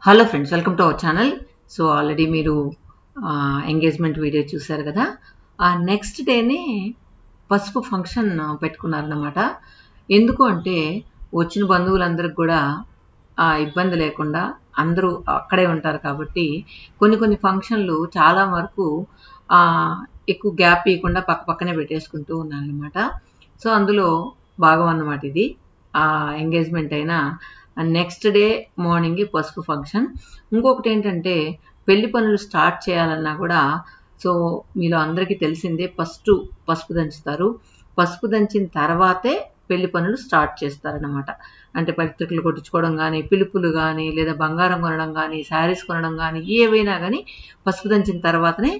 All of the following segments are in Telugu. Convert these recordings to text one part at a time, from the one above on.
Hello friends, welcome to our channel. So already మీరు ఎంగేజ్మెంట్ వీడియో చూశారు కదా. ఆ నెక్స్ట్ డేనే పసుపు ఫంక్షన్ పెట్టుకున్నారన్నమాట. ఎందుకు అంటే వచ్చిన బంధువులందరికి కూడా ఇబ్బంది లేకుండా అందరూ అక్కడే ఉంటారు కాబట్టి కొన్ని ఫంక్షన్లు చాలా వరకు ఎక్కువ గ్యాప్ ఇవ్వకుండా పక్కనే పెట్టేసుకుంటూ ఉన్నారన్నమాట. సో అందులో భాగం అన్నమాట ఇది. ఎంగేజ్మెంట్ అయినా నెక్స్ట్ డే మార్నింగ్ పసుపు ఫంక్షన్. ఇంకొకటి ఏంటంటే పెళ్లి పనులు స్టార్ట్ చేయాలన్నా కూడా సో మీలో అందరికీ తెలిసిందే, ఫస్ట్ పసుపు దంచుతారు. పసుపు దంచిన తర్వాతే పెళ్లి పనులు స్టార్ట్ చేస్తారనమాట. అంటే పత్రికలు కొట్టించుకోవడం కానీ, పిలుపులు కానీ, లేదా బంగారం కొనడం కానీ, శారీస్ కొనడం కానీ, ఏవైనా కానీ పసుపు దంచిన తర్వాతనే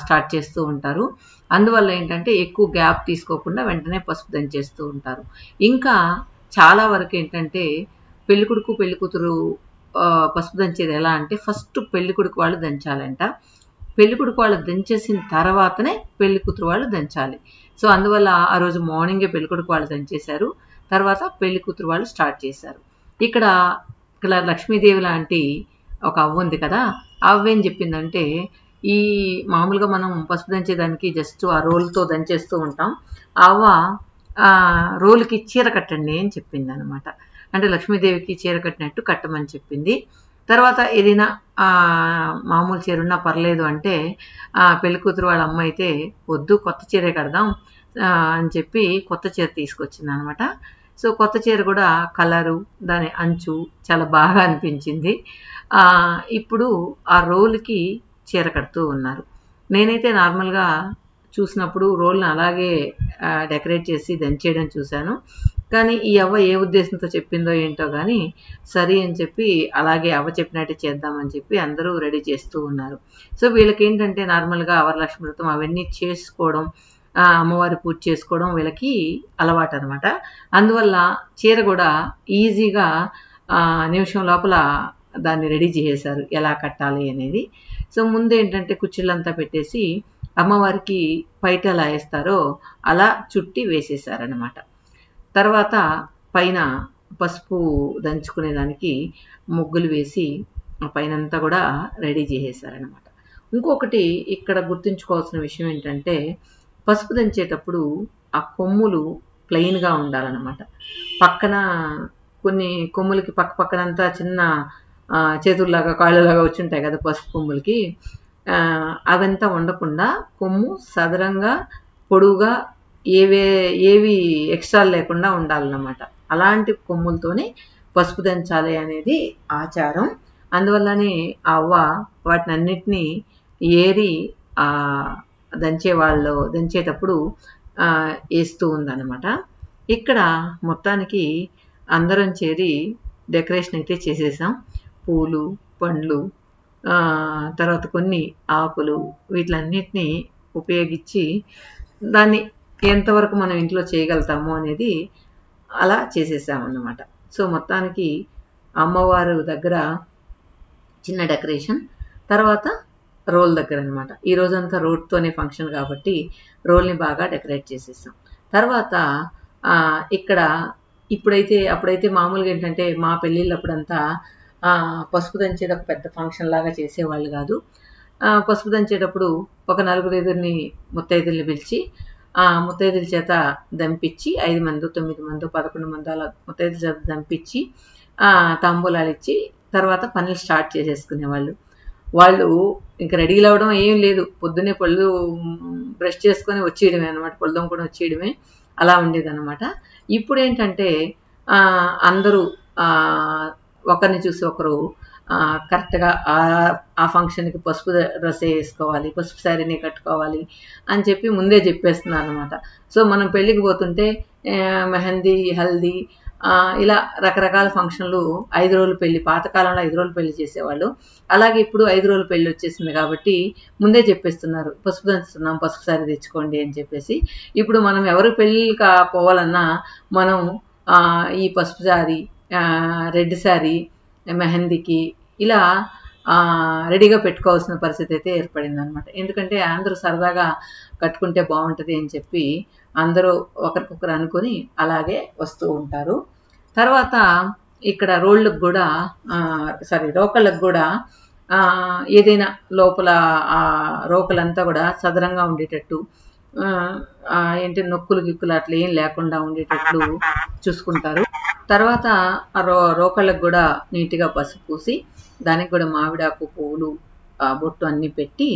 స్టార్ట్ చేస్తూ ఉంటారు. అందువల్ల ఏంటంటే ఎక్కువ గ్యాప్ తీసుకోకుండా వెంటనే పసుపు దంచేస్తూ ఉంటారు. ఇంకా చాలా వరకు ఏంటంటే పెళ్ళికొడుకు పెళ్ళికూతురు పసుపు దంచేది ఎలా అంటే ఫస్ట్ పెళ్ళికొడుకు వాళ్ళు దంచాలంట. పెళ్ళికొడుకు వాళ్ళు దంచేసిన తర్వాతనే పెళ్ళికూతురు వాళ్ళు దంచాలి. సో అందువల్ల ఆ రోజు మార్నింగే పెళ్ళికొడుకు వాళ్ళు దంచేశారు, తర్వాత పెళ్ళికూతురు వాళ్ళు స్టార్ట్ చేశారు. ఇక్కడ లక్ష్మీదేవి లాంటి ఒక అవ్వ ఉంది కదా, అవ్వ ఏం చెప్పిందంటే ఈ మామూలుగా మనం పసుపు దంచేదానికి జస్ట్ ఆ రోల్తో దంచేస్తూ ఉంటాం. ఆ అవ్వ రోలుకి చీర కట్టండి అని చెప్పింది అనమాట. అంటే లక్ష్మీదేవికి చీర కట్టినట్టు కట్టమని చెప్పింది. తర్వాత ఏదైనా మామూలు చీర ఉన్నా పర్లేదు అంటే పెళ్ళికూతురు వాళ్ళ అమ్మ అయితే వద్దు, కొత్త చీరే కడదాం అని చెప్పి కొత్త చీర తీసుకొచ్చింది అనమాట. సో కొత్త చీర కూడా కలరు, దాని అంచు చాలా బాగా అనిపించింది. ఇప్పుడు ఆ రోలుకి చీర కడుతూ ఉన్నారు. నేనైతే నార్మల్గా చూసినప్పుడు రోల్ని అలాగే డెకరేట్ చేసి దంచేయడం చూశాను. కానీ ఈ అవ్వ ఏ ఉద్దేశంతో చెప్పిందో ఏంటో కానీ సరే అని చెప్పి అలాగే అవ్వ చెప్పినట్టు చేద్దామని చెప్పి అందరూ రెడీ చేస్తూ ఉన్నారు. సో వీళ్ళకి ఏంటంటే నార్మల్గా వరలక్ష్మి వ్రతం అవన్నీ చేసుకోవడం, అమ్మవారి పూజ చేసుకోవడం వీళ్ళకి అలవాటు అనమాట. అందువల్ల చీర కూడా ఈజీగా నిమిషం లోపల దాన్ని రెడీ చేసేశారు ఎలా కట్టాలి అనేది. సో ముందు ఏంటంటే కుర్చీలంతా పెట్టేసి అమ్మవారికి పైట ఎలా వేస్తారో అలా చుట్టి వేసేసారనమాట. తర్వాత పైన పసుపు దంచుకునేదానికి ముగ్గులు వేసి ఆ పైన అంతా కూడా రెడీ చేసేసారనమాట. ఇంకొకటి ఇక్కడ గుర్తుంచుకోవాల్సిన విషయం ఏంటంటే పసుపు దంచేటప్పుడు ఆ కొమ్ములు ప్లెయిన్గా ఉండాలన్నమాట. పక్కన కొన్ని కొమ్ములకి పక్కనంతా చిన్న చేతుల్లాగా కాళ్ళలాగా వచ్చి ఉంటాయి కదా పసుపు కొమ్ములకి, అవంతా ఉండకుండా కొమ్ము సదరంగా పొడువుగా ఏవి ఎక్స్ట్రా లేకుండా ఉండాలన్నమాట. అలాంటి కొమ్ములతోనే పసుపు దంచాలి అనేది ఆచారం. అందువల్లనే ఆ అవ్వ వాటిని అన్నిటినీ ఏరి దంచేటప్పుడు వేస్తూ ఉందన్నమాట. ఇక్కడ మొత్తానికి అందరం చేరి డెకరేషన్ అయితే చేసేసాం. పూలు, పండ్లు, తర్వాత కొన్ని ఆకులు వీటిలన్నిటినీ ఉపయోగించి దాన్ని ఎంతవరకు మనం ఇంట్లో చేయగలుగుతాము అనేది అలా చేసేసామన్నమాట. సో మొత్తానికి అమ్మవారు దగ్గర చిన్న డెకరేషన్, తర్వాత రోల్ దగ్గర అనమాట. ఈ రోజంతా రోడ్తోనే ఫంక్షన్ కాబట్టి రోల్ని బాగా డెకరేట్ చేసేసాం. తర్వాత ఇక్కడ అప్పుడైతే మామూలుగా ఏంటంటే మా పెళ్ళిళ్ళప్పుడంతా పసుపు దంచేది ఒక పెద్ద ఫంక్షన్ లాగా చేసేవాళ్ళు కాదు. పసుపు దంచేటప్పుడు ఒక 4 ముత్తైదుల్ని పిలిచి ముత్తైదుల చేత దంపించి 5 మందో 9 మందో 11 మందో అలా ముత్తైదుల చేత దంపించి తాంబూలాలు ఇచ్చి తర్వాత పనులు స్టార్ట్ చేసేసుకునేవాళ్ళు. వాళ్ళు ఇంకా రెడీ అవ్వడం ఏం లేదు, పొద్దున్నే పళ్ళు బ్రష్ చేసుకొని వచ్చేయడమే అనమాట, పళ్ళు దొంగకొని వచ్చేయడమే, అలా ఉండేదన్నమాట. ఇప్పుడు ఏంటంటే అందరూ ఒకరిని చూసి ఒకరు కరెక్ట్గా ఆ ఫంక్షన్కి పసుపు డ్రెస్ వేసుకోవాలి, పసుపు శారీని కట్టుకోవాలి అని చెప్పి ముందే చెప్పేస్తున్నారు అనమాట. సో మనం పెళ్ళికి పోతుంటే మెహందీ, హల్దీ ఇలా రకరకాల ఫంక్షన్లు 5 రోజుల పెళ్లి, పాతకాలంలో 5 రోజుల పెళ్లి చేసేవాళ్ళు. అలాగే ఇప్పుడు 5 రోజుల పెళ్లి వచ్చేసింది కాబట్టి ముందే చెప్పేస్తున్నారు పసుపు దంచుతున్నాం, పసుపు శారీ తెచ్చుకోండి అని చెప్పేసి. ఇప్పుడు మనం ఎవరు పెళ్ళికి పోవాలన్నా మనం ఈ పసుపు శారీ, రెడ్ శారీ, మెహందీకి ఇలా రెడీగా పెట్టుకోవాల్సిన పరిస్థితి అయితే ఏర్పడింది అనమాట. ఎందుకంటే అందరూ సరదాగా కట్టుకుంటే బాగుంటుంది అని చెప్పి అందరూ ఒకరికొకరు అనుకొని అలాగే వస్తూ ఉంటారు. తర్వాత ఇక్కడ రోళ్ళకు కూడా రోకళ్ళకు కూడా ఏదైనా లోపల రోకలంతా కూడా సదరంగా ఉండేటట్టు ఏంటి నొక్కులు గిక్కులు అట్లా ఏం లేకుండా ఉండేటట్లు చూసుకుంటారు. తర్వాత రోకళ్ళకు కూడా నీట్గా పసుపు పూసి దానికి కూడా మామిడాకు పువ్వులు బొట్టు అన్నీ పెట్టి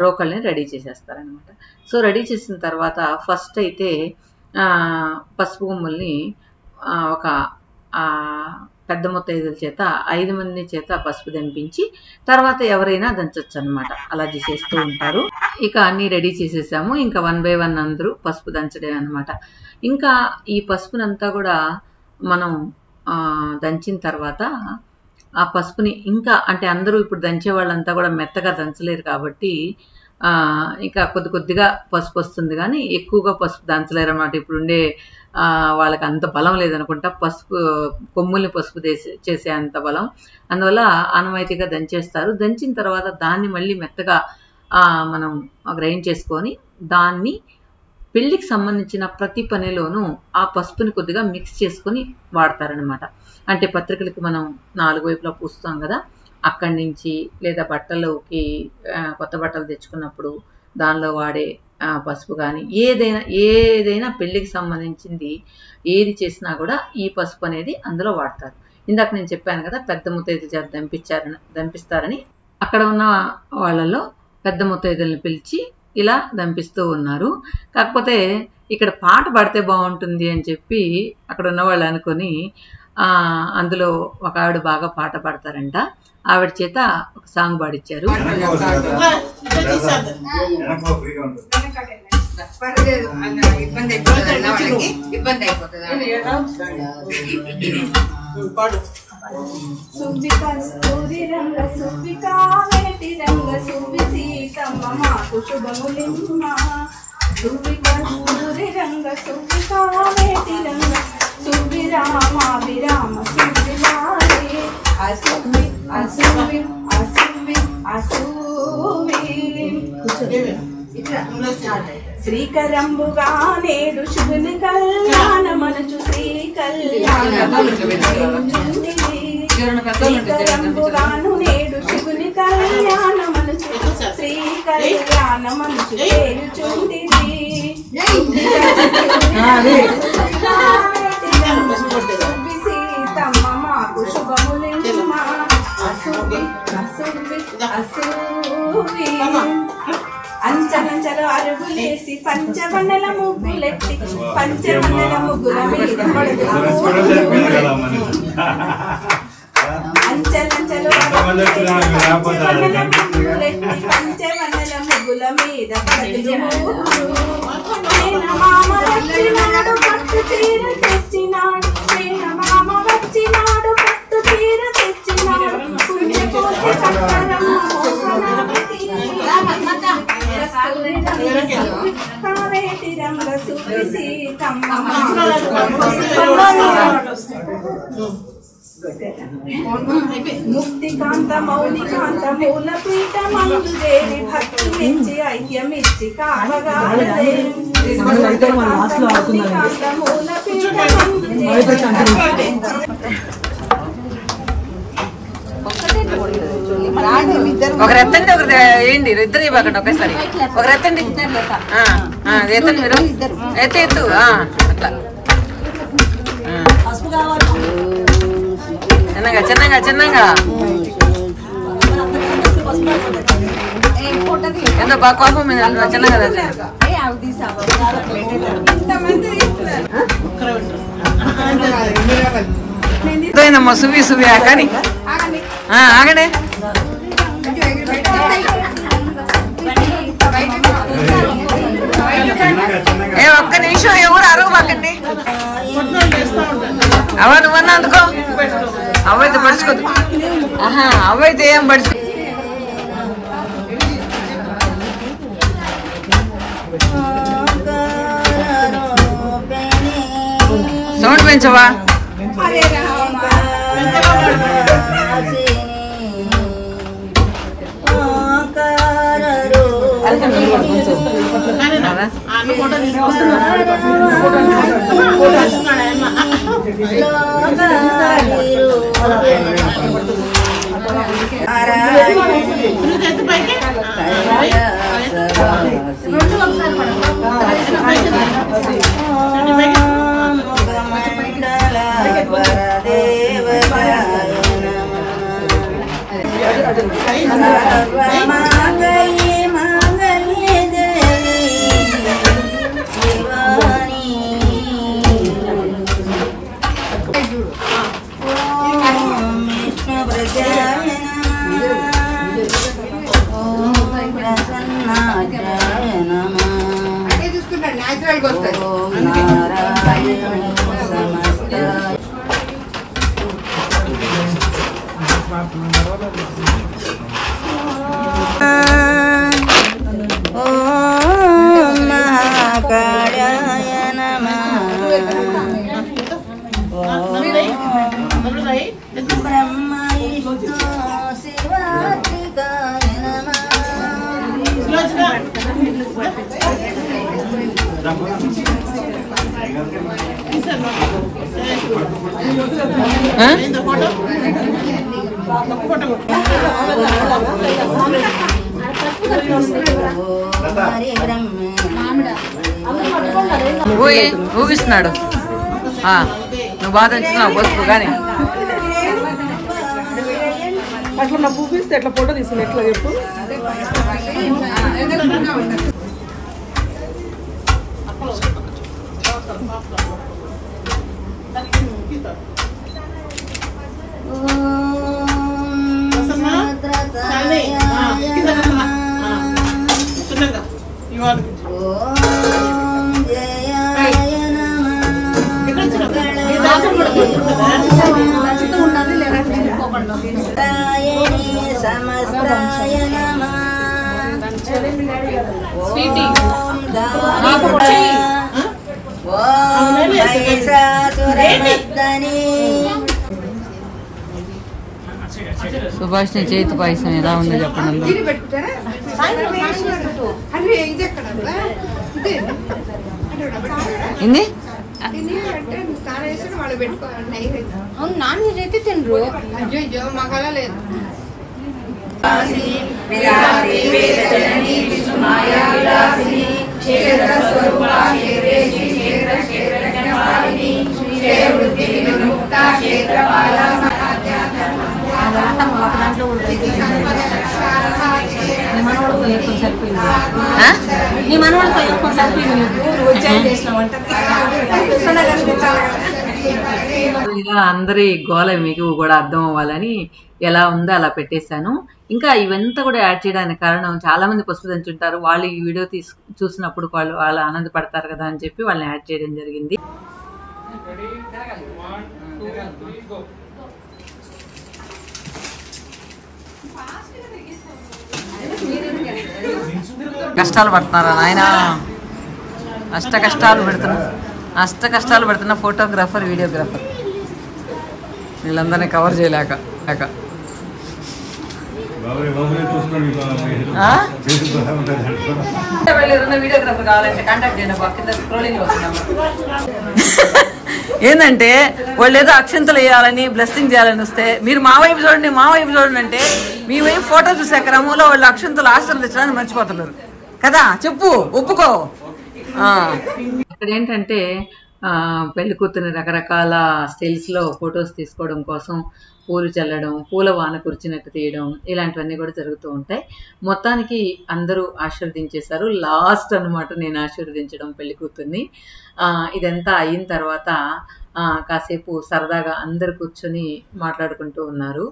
రోకళ్ళని రెడీ చేసేస్తారనమాట. సో రెడీ చేసిన తర్వాత ఫస్ట్ అయితే పసుపు కొమ్ముల్ని ఒక పెద్ద ముత్తైదుల చేత 5 మంది చేత పసుపు దంపించి తర్వాత ఎవరైనా దంచొచ్చు అనమాట. అలా చేసేస్తూ ఉంటారు. ఇక అన్నీ రెడీ చేసేసాము. ఇంకా 1 by 1 అందరూ పసుపు దంచడే అనమాట. ఇంకా ఈ పసుపునంతా కూడా మనం దంచిన తర్వాత ఆ పసుపుని ఇంకా అంటే అందరూ ఇప్పుడు దంచే వాళ్ళంతా కూడా మెత్తగా దంచలేరు కాబట్టి ఇంకా కొద్దిగా పసుపు వస్తుంది, కానీ ఎక్కువగా పసుపు దంచలేరు అన్నమాట. ఇప్పుడుండే వాళ్ళకి అంత బలం లేదనుకుంటా పసుపు కొమ్ముల్ని పసుపు చేసే అంత బలం. అందువల్ల ఆనవాయితీగా దంచేస్తారు. దంచిన తర్వాత దాన్ని మళ్ళీ మెత్తగా మనం గ్రైండ్ చేసుకొని దాన్ని పెళ్లికి సంబంధించిన ప్రతి పనిలోనూ ఆ పసుపుని కొద్దిగా మిక్స్ చేసుకొని వాడతారనమాట. అంటే పత్రికలకి మనం 4 వైపులా పూస్తాం కదా, అక్కడి నుంచి లేదా బట్టల్లోకి కొత్త బట్టలు తెచ్చుకున్నప్పుడు దానిలో వాడే పసుపు కానీ ఏదైనా పెళ్లికి సంబంధించింది ఏది చేసినా కూడా ఈ పసుపు అనేది అందులో వాడతారు. ఇందాక నేను చెప్పాను కదా పెద్ద ముత్తైదు చేత దంపిస్తారని. అక్కడ ఉన్న వాళ్ళలో పెద్ద ముత్తైదుల్ని పిలిచి ఇలా దంపిస్తూ ఉన్నారు. కాకపోతే ఇక్కడ పాట పాడితే బాగుంటుంది అని చెప్పి అక్కడ ఉన్న వాళ్ళు అనుకొని అందులో ఒక ఆవిడ బాగా పాట పాడతారంట. ఆవిడ చేత ఒక సాంగ్ పాడిచ్చారు. సుబ్బి కస్తూరి రంగ సుబ్బి కావేటి రంగ సుబ్బి సీతమ్మ మాకు శుభములిమ్మ. సుబ్బి కస్తూరి రంగ సుబ్బి కావేటి రంగ సుబ్బి రామాభిరామ సుబ్బి లాలే అసుబ్బి అసుబ్బి అసుబ్బి అసుబ్బి. శ్రీకరంబుగా నేడు శుభుని కళ్యాణమనుచు శ్రీ కళ్యాణముగాను నేడు శివుని కళ్యాణమనుచు శ్రీ కళ్యాణమనుచు చేయుచుండిరి. సుబ్బి సీతమ్మ మాకు శుభములిమ్మ. అసుబ్బి అసుబ్బి అసుబ్బి. అంచనంచలు అరుగులేసి పంచవన్నెల ముగ్గులెట్టి పంచవన్నెల ముగ్గుల మీద అంచలంచలు పంచవన్నెల ముగ్గుల మీద మామ వచ్చినాడు పట్టు చీర తెచ్చినాడు. మామ వచ్చినాడు పట్టు చీర తెచ్చినాడు. పుణ్యకోటి కావేటి రంగ సుబ్బి సీతమ్మ. ముక్తికాంత మౌలికాంత మూల పీఠ మందుదేవి భక్తి మెచ్చి ఐక్యమిచ్చి కావగాలదే. ముక్తికాంత మూల పీఠ ఒకరు ఎత్తండి, ఒకరు ఏంటి ఇద్దరు ఇవ్వకండి ఒకేసారి. ఒకరు ఎత్తండి, ఎత్తండి మీరు ఎత్తు అట్లా చిన్నగా చిన్నగా చిన్నగా ఎంతో బాగా కోపం మీద చిన్నగా ఎంతోందమ్మా సువి సువి కానీ ఆగండి. ఒక్క నిమిషం ఎవరు అరవమాకండి. అవ నువ్వన్నా అందుకో. అవైతే పడుచుకోదు. అవైతే ఏం పడుచుకో. సౌండ్ పెంచవా. ఊగిస్తున్నాడు. నువ్వు బాధ వచ్చినావు బస్సు కానీ అట్లా నా చూపిస్తే ఎట్లా ఫోటో తీసుకుని ఎట్లా చెప్పు. సుభాష్ చేతి పాయసం ఎలా ఉందో చెప్పండి. ఏంది నాన్ వెజ్ అయితే తినరు. అయ్యో మగలా లేదు. నీ మనవాళ్ళతో ఎక్కువ సరిపోయింది. ఇలా అందరి గోల మీకు కూడా అర్థం అవ్వాలని ఎలా ఉందో అలా పెట్టేశాను. ఇంకా ఇవంతా కూడా యాడ్ చేయడానికి కారణం చాలా మంది పసుపు దంచుంటారు. వాళ్ళు ఈ వీడియో చూసినప్పుడు వాళ్ళు ఆనందపడతారు కదా అని చెప్పి వాళ్ళని యాడ్ చేయడం జరిగింది. కష్టాలు పడుతున్నారా నాయన? అష్ట కష్టాలు పెడుతున్న ఫోటోగ్రాఫర్, వీడియోగ్రాఫర్ వీళ్ళందరినీ కవర్ చేయలేక వీడియోగ్రాఫర్ కావాలంటే కాంటాక్ట్ చేయండి. ఏంటంటే వాళ్ళు ఏదో అక్షంతలు వేయాలని బ్లెస్సింగ్ చేయాలని వస్తే మీరు మా వైపు చూడండి అంటే మీ వైపు ఫోటో చూసే క్రమంలో వాళ్ళు అక్షంతలు ఆశీర్వదించడానికి మర్చిపోతున్నారు కదా. చెప్పు, ఒప్పుకో. ఇక్కడ ఏంటంటే పెళ్లి కూతురిని రకరకాల స్టైల్స్లో ఫొటోస్ తీసుకోవడం కోసం పూలు చల్లడం, పూల వాన కురిచినట్టు తీయడం, ఇలాంటివన్నీ కూడా జరుగుతూ ఉంటాయి. మొత్తానికి అందరూ ఆశీర్వదించేశారు. లాస్ట్ అనమాట నేను ఆశీర్వదించడం పెళ్లి కూతుర్ని. ఇదంతా అయిన తర్వాత కాసేపు సరదాగా అందరు కూర్చొని మాట్లాడుకుంటూ ఉన్నారు.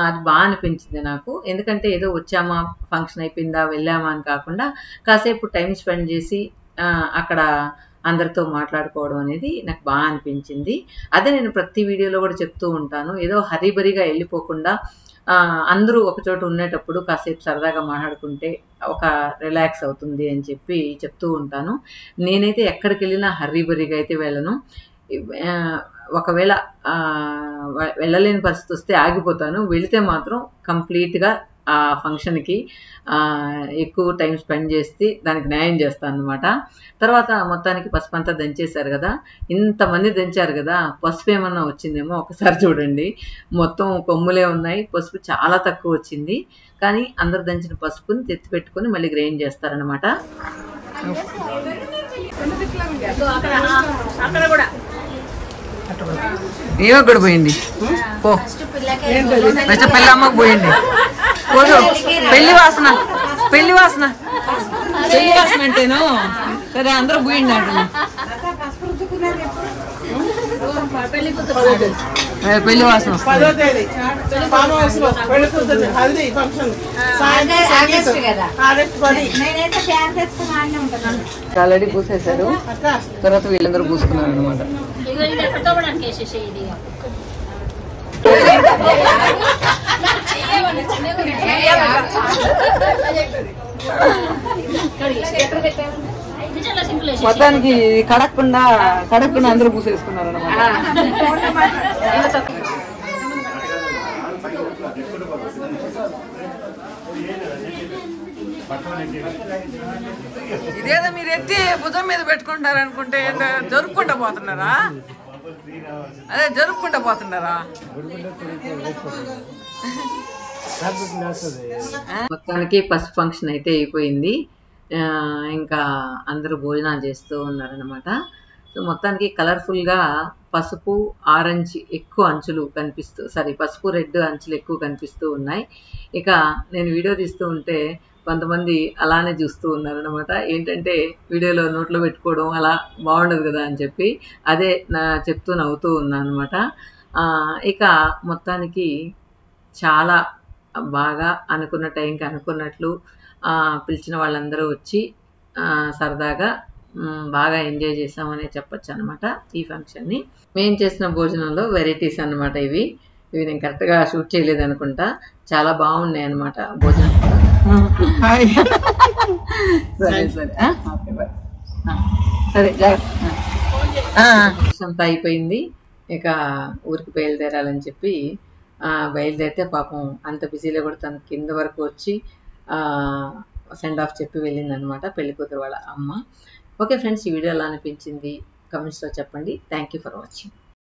అది బాగా అనిపించింది నాకు. ఎందుకంటే ఏదో వచ్చామా, ఫంక్షన్ అయిపోయిందా, వెళ్ళామా అని కాకుండా కాసేపు టైం స్పెండ్ చేసి అక్కడ అందరితో మాట్లాడుకోవడం అనేది నాకు బాగా అనిపించింది. అదే నేను ప్రతి వీడియోలో కూడా చెప్తూ ఉంటాను, ఏదో హరీబరీగా వెళ్ళిపోకుండా అందరూ ఒక చోట ఉండేటప్పుడు కాసేపు సరదాగా మాట్లాడుకుంటే ఒక రిలాక్స్ అవుతుంది అని చెప్పి చెప్తూ ఉంటాను. నేనైతే ఎక్కడికి వెళ్ళినా హరీబరీగా అయితే వెళ్ళను. ఒకవేళ వెళ్ళలేని పరిస్థితి వస్తే ఆగిపోతాను. వెళితే మాత్రం కంప్లీట్గా ఆ ఫంక్షన్కి ఎక్కువ టైం స్పెండ్ చేసి దానికి న్యాయం చేస్తాను అనమాట. తర్వాత మొత్తానికి పసుపు అంతా దంచేశారు కదా, ఇంతమంది దంచారు కదా, పసుపు ఏమన్నా వచ్చిందేమో ఒకసారి చూడండి. మొత్తం కొమ్ములే ఉన్నాయి, పసుపు చాలా తక్కువ వచ్చింది. కానీ అందరు దంచిన పసుపుని తెచ్చి పెట్టుకొని మళ్ళీ గ్రైండ్ చేస్తారనమాట. ఏమో కూడా పోయింది పో, పెళ్ళి అమ్మకు పోయింది. పోదు పెళ్లి వాసన, పెళ్లి వాసన, పెళ్లి వాసన అంటేను సరే అందరూ పోయింది అంటున్నా. పెళ్లి వాసన ఆల్రెడీ పూసేశారు, తర్వాత వీళ్ళందరూ పూసుకున్నారు అనమాట. మొత్తానికి కడగకుండా అందరూ పూసేసుకున్నారు అనమాట. ఇదేదో మీరు ఎత్తి భుజం మీద పెట్టుకుంటారు అనుకుంటే జరుపుకుంటా పోతున్నారా? అదే జరుపుకుంటా పోతున్నారా? మొత్తానికి ఫస్ట్ ఫంక్షన్ అయితే అయిపోయింది. ఇంకా అందరూ భోజనాలు చేస్తూ ఉన్నారనమాట. సో మొత్తానికి కలర్ఫుల్గా పసుపు ఆరెంజ్ ఎక్కువ అంచులు కనిపిస్తూ, పసుపు రెడ్ అంచులు ఎక్కువ కనిపిస్తూ ఉన్నాయి. ఇక నేను వీడియో తీస్తూ ఉంటే కొంతమంది అలానే చూస్తూ ఉన్నారనమాట. ఏంటంటే వీడియోలో నోట్లో పెట్టుకోవడం అలా బాగుండదు కదా అని చెప్పి అదే చెప్తూ నవ్వుతూ ఉన్నాను అనమాట. ఇక మొత్తానికి చాలా బాగా అనుకున్న టైంకి అనుకున్నట్లు పిలిచిన వాళ్ళందరూ వచ్చి సరదాగా బాగా ఎంజాయ్ చేసామనే చెప్పొచ్చు అనమాట ఈ ఫంక్షన్ని. మేము చేసిన భోజనంలో వెరైటీస్ అనమాట ఇవి నేను కరెక్ట్గా షూట్ చేయలేదు అనుకుంటా, చాలా బాగున్నాయి అనమాట భోజనం. సరే సరే జాగ్రత్త. అంతా అయిపోయింది, ఇక ఊరికి బయలుదేరాలని చెప్పి బయలుదేరితే పాపం అంత బిజీలో కూడా తను కింద వరకు వచ్చి సెండ్ ఆఫ్ చెప్పి వెళ్ళింది అనమాట పెళ్లి కూతురు వాళ్ళ అమ్మ. ఓకే ఫ్రెండ్స్, ఈ వీడియో ఎలా అనిపించింది కమెంట్స్లో చెప్పండి. Thank you for watching.